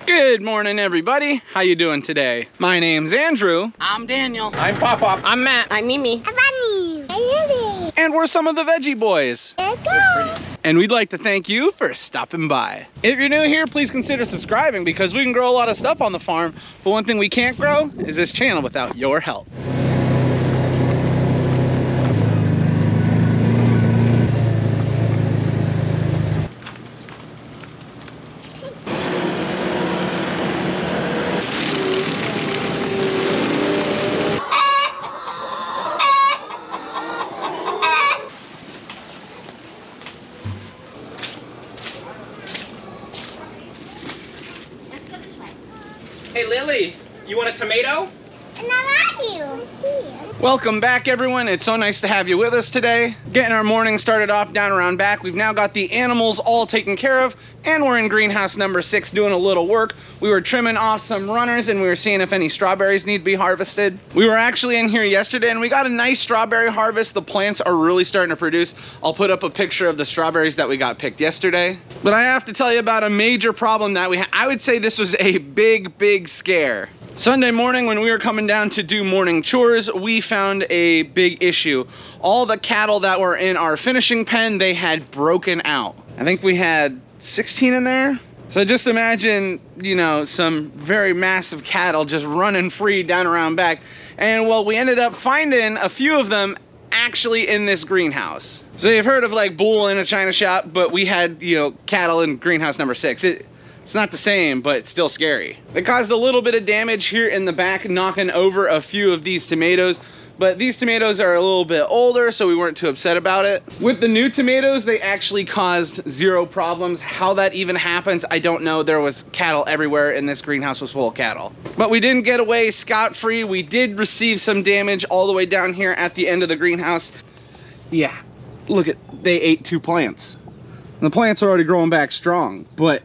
Good morning, everybody. How you doing today? My name's Andrew. I'm Daniel. I'm Pop-Pop. I'm Matt. I'm Mimi. I'm Bunny. I'm Lily. And we're some of the Veggie Boys. And we'd like to thank you for stopping by. If you're new here, please consider subscribing because we can grow a lot of stuff on the farm, but one thing we can't grow is this channel without your help. Hey Lily, you want a tomato? And I love you. Welcome back, everyone. It's so nice to have you with us today. Getting our morning started off down around back. We've now got the animals all taken care of, and we're in greenhouse number 6 doing a little work. We were trimming off some runners and we were seeing if any strawberries need to be harvested. We were actually in here yesterday and we got a nice strawberry harvest. The plants are really starting to produce. I'll put up a picture of the strawberries that we got picked yesterday. But I have to tell you about a major problem that we had. I would say this was a big scare. Sunday morning when we were coming down to do morning chores, we found a big issue. All the cattle that were in our finishing pen, they had broken out. I think we had 16 in there. So just imagine, you know, some very massive cattle just running free down around back. And well, we ended up finding a few of them actually in this greenhouse. So you've heard of like bull in a china shop, but we had, you know, cattle in greenhouse number 6. It's not the same, but it's still scary. It caused a little bit of damage here in the back, knocking over a few of these tomatoes. But these tomatoes are a little bit older, so we weren't too upset about it. With the new tomatoes, they actually caused 0 problems. How that even happens, I don't know. There was cattle everywhere, and this greenhouse was full of cattle. But we didn't get away scot-free. We did receive some damage all the way down here at the end of the greenhouse. Yeah, look at, they ate 2 plants. The plants are already growing back strong, but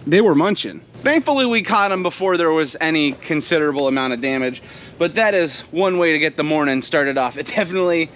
they were munching. Thankfully, we caught them before there was any considerable amount of damage. But that is one way to get the morning started off. It definitely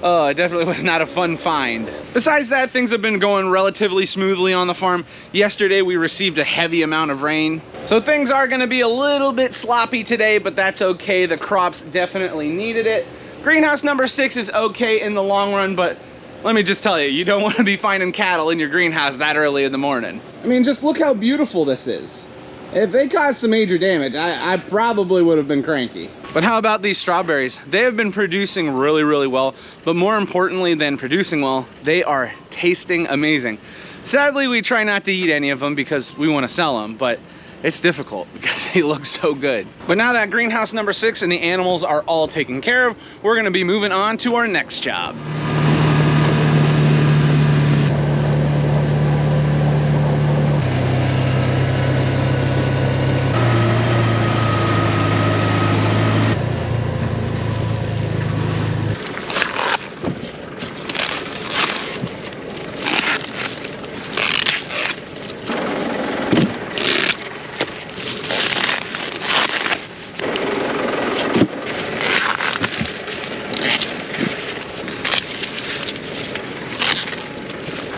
was not a fun find. Besides that, things have been going relatively smoothly on the farm. Yesterday, we received a heavy amount of rain. So things are gonna be a little bit sloppy today, but that's okay. The crops definitely needed it. Greenhouse number 6 is okay in the long run, but let me just tell you, you don't want to be finding cattle in your greenhouse that early in the morning. I mean, just look how beautiful this is. If they caused some major damage, I probably would have been cranky. But how about these strawberries? They have been producing really well, but more importantly than producing well, they are tasting amazing. Sadly, we try not to eat any of them because we want to sell them, but it's difficult because they look so good. But now that greenhouse number 6 and the animals are all taken care of, we're gonna be moving on to our next job.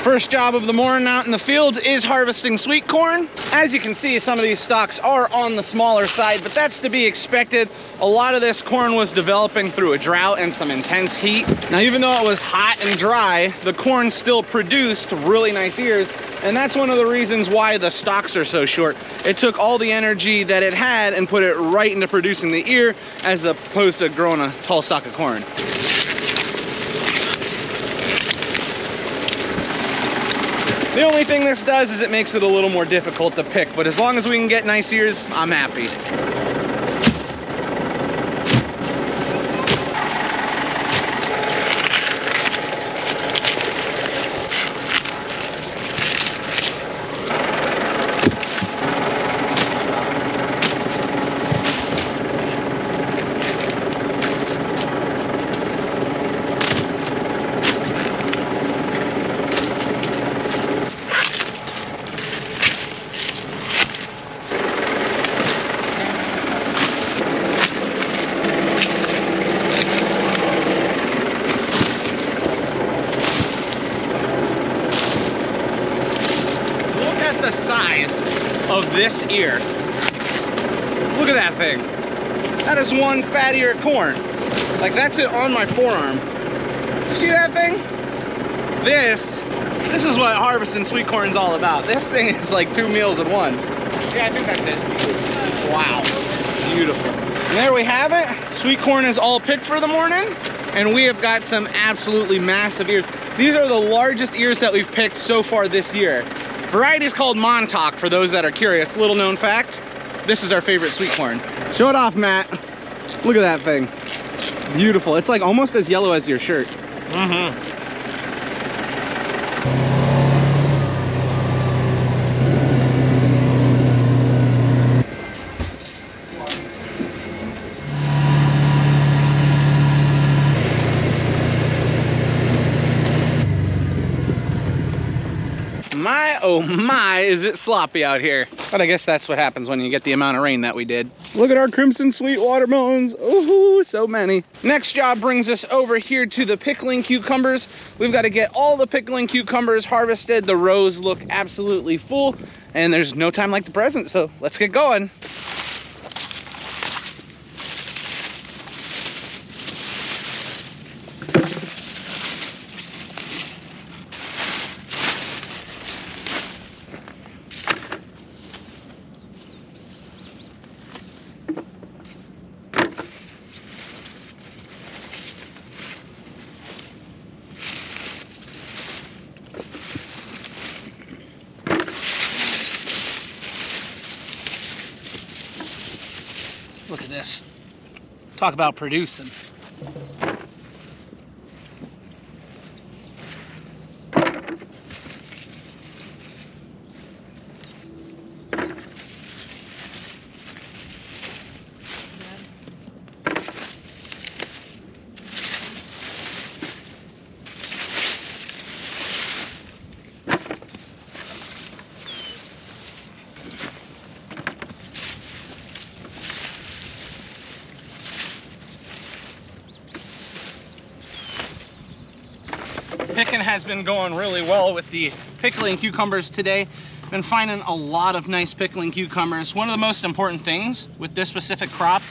First job of the morning out in the fields is harvesting sweet corn. As you can see, some of these stalks are on the smaller side, but that's to be expected. A lot of this corn was developing through a drought and some intense heat. Now, even though it was hot and dry, the corn still produced really nice ears, and that's one of the reasons why the stalks are so short. It took all the energy that it had and put it right into producing the ear, as opposed to growing a tall stalk of corn. The only thing this does is it makes it a little more difficult to pick, but as long as we can get nice ears, I'm happy. this ear. Look at that thing. That is one fat ear of corn. Like, that's it on my forearm. You see that thing? This is what harvesting sweet corn is all about. This thing is like 2 meals in one. Yeah, I think that's it. Wow, beautiful. And there we have it. Sweet corn is all picked for the morning, and we have got some absolutely massive ears. These are the largest ears that we've picked so far this year. Variety is called Montauk, for those that are curious. Little known fact, this is our favorite sweet corn. Show it off, Matt. Look at that thing. Beautiful. It's like almost as yellow as your shirt. Mm-hmm. My, oh my, is it sloppy out here. But I guess that's what happens when you get the amount of rain that we did. Look at our crimson sweet watermelons. Oh, so many. Next job brings us over here to the pickling cucumbers. We've got to get all the pickling cucumbers harvested. The rows look absolutely full, and there's no time like the present, so let's get going. Look at this. Talk about producing. Picking has been going really well with the pickling cucumbers today. Been finding a lot of nice pickling cucumbers. One of the most important things with this specific crop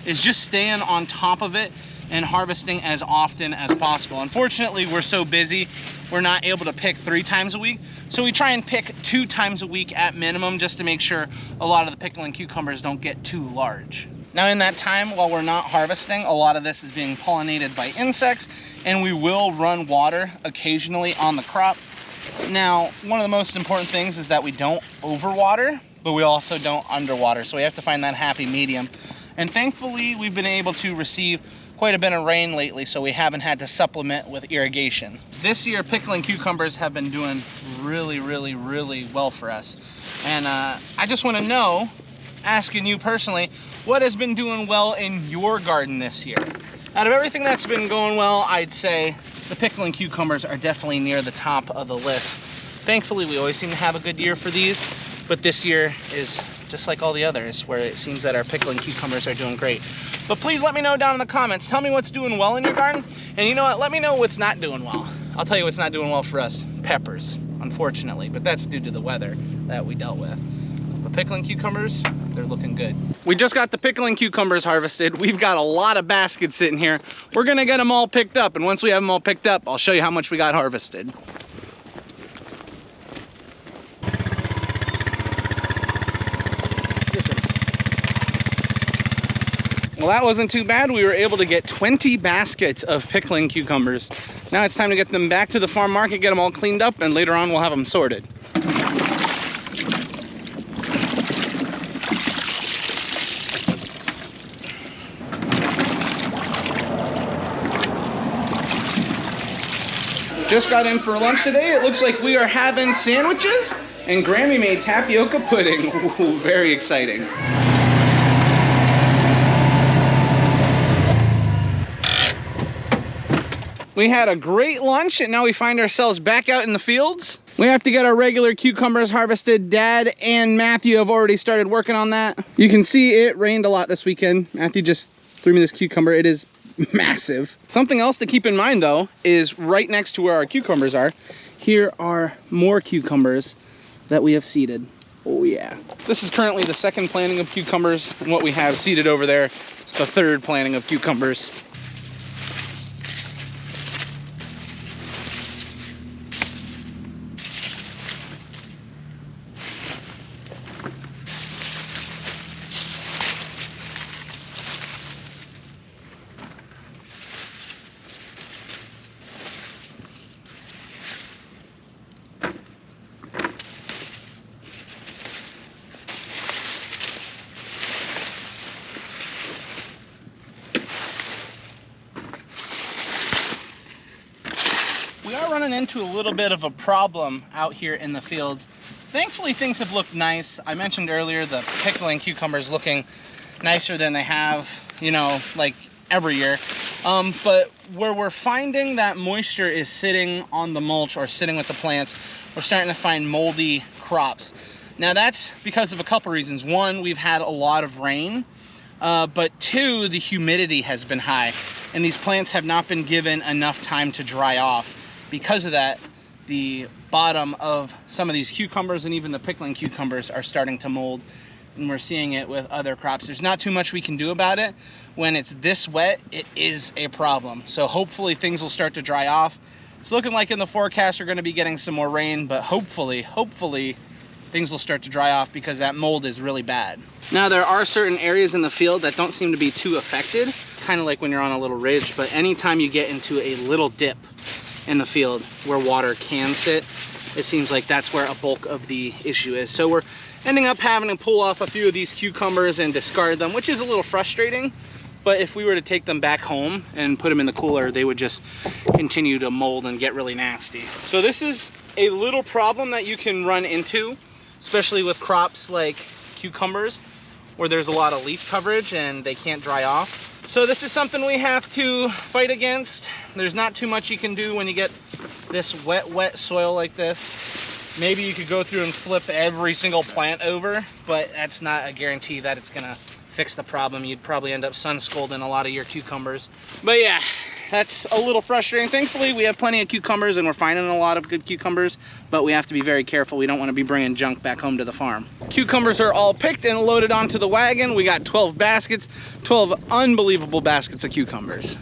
is just staying on top of it and harvesting as often as possible. Unfortunately, we're so busy, we're not able to pick 3 times a week. So we try and pick 2 times a week at minimum, just to make sure a lot of the pickling cucumbers don't get too large. Now in that time, while we're not harvesting, a lot of this is being pollinated by insects, and we will run water occasionally on the crop. Now, one of the most important things is that we don't overwater, but we also don't underwater. So we have to find that happy medium. And thankfully, we've been able to receive quite a bit of rain lately, so we haven't had to supplement with irrigation. This year, pickling cucumbers have been doing really, really, really well for us. And I just want to know, asking you personally, what has been doing well in your garden this year? Out of everything that's been going well, I'd say the pickling cucumbers are definitely near the top of the list. Thankfully, we always seem to have a good year for these, but this year is just like all the others, where it seems that our pickling cucumbers are doing great. But please let me know down in the comments. Tell me what's doing well in your garden, and you know what? Let me know what's not doing well. I'll tell you what's not doing well for us. Peppers, unfortunately, but that's due to the weather that we dealt with. But pickling cucumbers, they're looking good. We just got the pickling cucumbers harvested. We've got a lot of baskets sitting here. We're gonna get them all picked up, and once we have them all picked up, I'll show you how much we got harvested. Well, that wasn't too bad. We were able to get 20 baskets of pickling cucumbers. Now it's time to get them back to the farm market, get them all cleaned up, and later on we'll have them sorted. Just got in for lunch today. It looks like we are having sandwiches, and Grammy made tapioca pudding. Ooh, very exciting. We had a great lunch, and now we find ourselves back out in the fields. We have to get our regular cucumbers harvested. Dad and Matthew have already started working on that. You can see it rained a lot this weekend. Matthew just threw me this cucumber. It is massive. Something else to keep in mind though is right next to where our cucumbers are, here are more cucumbers that we have seeded. Oh yeah. This is currently the second planting of cucumbers, and what we have seeded over there is the third planting of cucumbers. We are running into a little bit of a problem out here in the fields. Thankfully, things have looked nice. I mentioned earlier the pickling cucumbers looking nicer than they have, you know, like every year. But where we're finding that moisture is sitting on the mulch or sitting with the plants, we're starting to find moldy crops. Now that's because of a couple reasons. One, we've had a lot of rain, but two, the humidity has been high and these plants have not been given enough time to dry off. Because of that, the bottom of some of these cucumbers and even the pickling cucumbers are starting to mold, and we're seeing it with other crops. There's not too much we can do about it. When it's this wet, it is a problem. So hopefully things will start to dry off. It's looking like in the forecast we're gonna be getting some more rain, but hopefully things will start to dry off because that mold is really bad. Now there are certain areas in the field that don't seem to be too affected, kind of like when you're on a little ridge, but anytime you get into a little dip in the field where water can sit, it seems like that's where a bulk of the issue is. So we're ending up having to pull off a few of these cucumbers and discard them, which is a little frustrating. But if we were to take them back home and put them in the cooler, they would just continue to mold and get really nasty. So this is a little problem that you can run into, especially with crops like cucumbers, where there's a lot of leaf coverage and they can't dry off. So this is something we have to fight against. There's not too much you can do when you get this wet soil like this. Maybe you could go through and flip every single plant over, but that's not a guarantee that it's gonna fix the problem. You'd probably end up sun scalding a lot of your cucumbers. But yeah, that's a little frustrating. Thankfully, we have plenty of cucumbers and we're finding a lot of good cucumbers, but we have to be very careful. We don't want to be bringing junk back home to the farm. Cucumbers are all picked and loaded onto the wagon. We got 12 baskets, 12 unbelievable baskets of cucumbers.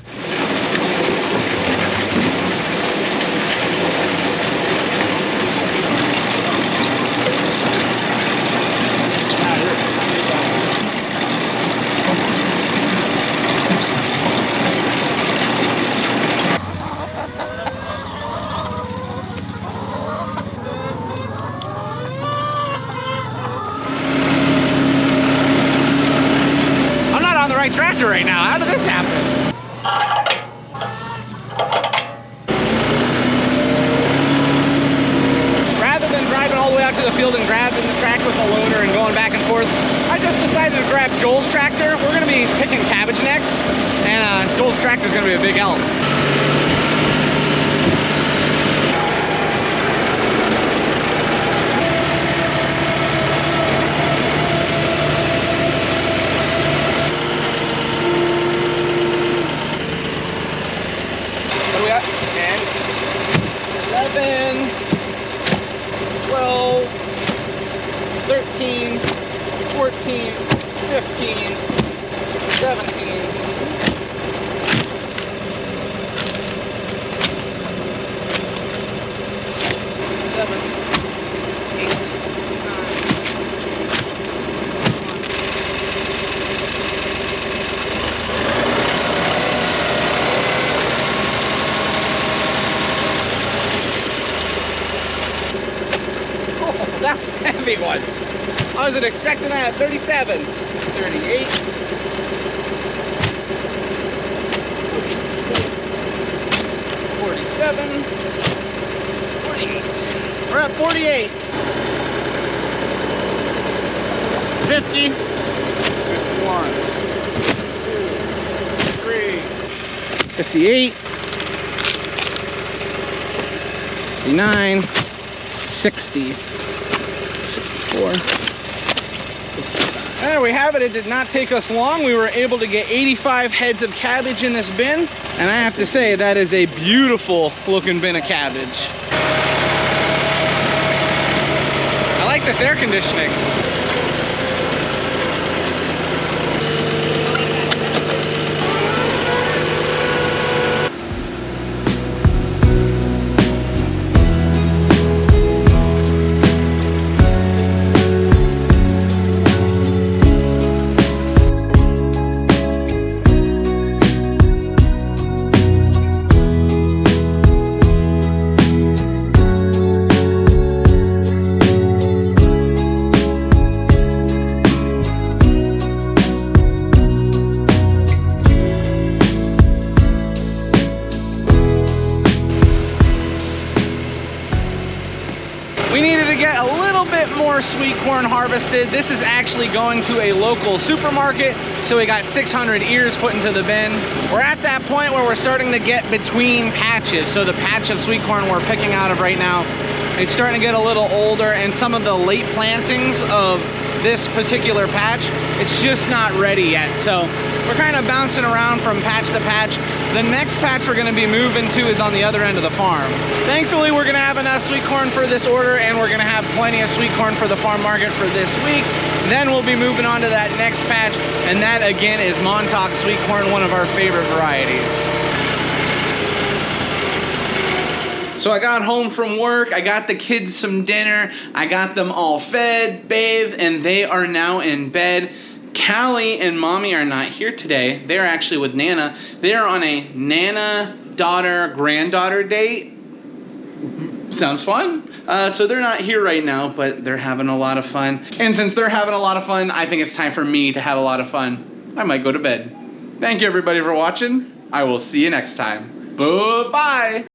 Tractor right now. How did this happen? Rather than driving all the way out to the field and grabbing the tractor with the loader and going back and forth, I just decided to grab Joel's tractor. We're going to be picking cabbage next, and Joel's tractor is going to be a big help. What do we got? 10, 11, 12, 13, 14, 15, 17, 7, 8, 9. That was a heavy one. I wasn't expecting that. 37, 38, 47, 48. We're at 48. 50, 51, 2, 3, 58, 59, 60. 64. There we have it. It did not take us long. We were able to get 85 heads of cabbage in this bin, and I have to say that is a beautiful looking bin of cabbage. I like like this air conditioning. We needed to get a little bit more sweet corn harvested. This is actually going to a local supermarket, so we got 600 ears put into the bin. We're at that point where we're starting to get between patches. So the patch of sweet corn we're picking out of right now, it's starting to get a little older, and some of the late plantings of this particular patch, it's just not ready yet. So we're kind of bouncing around from patch to patch. The next patch we're gonna be moving to is on the other end of the farm. Thankfully, we're gonna have enough sweet corn for this order, and we're gonna have plenty of sweet corn for the farm market for this week. Then we'll be moving on to that next patch, and that again is Montauk sweet corn, one of our favorite varieties. So I got home from work, I got the kids some dinner, I got them all fed, bathed, and they are now in bed. Callie and Mommy are not here today. They're actually with Nana. They are on a Nana daughter-granddaughter date. Sounds fun. So they're not here right now, but they're having a lot of fun. And since they're having a lot of fun, I think it's time for me to have a lot of fun. I might go to bed. Thank you everybody for watching. I will see you next time. Bye-bye.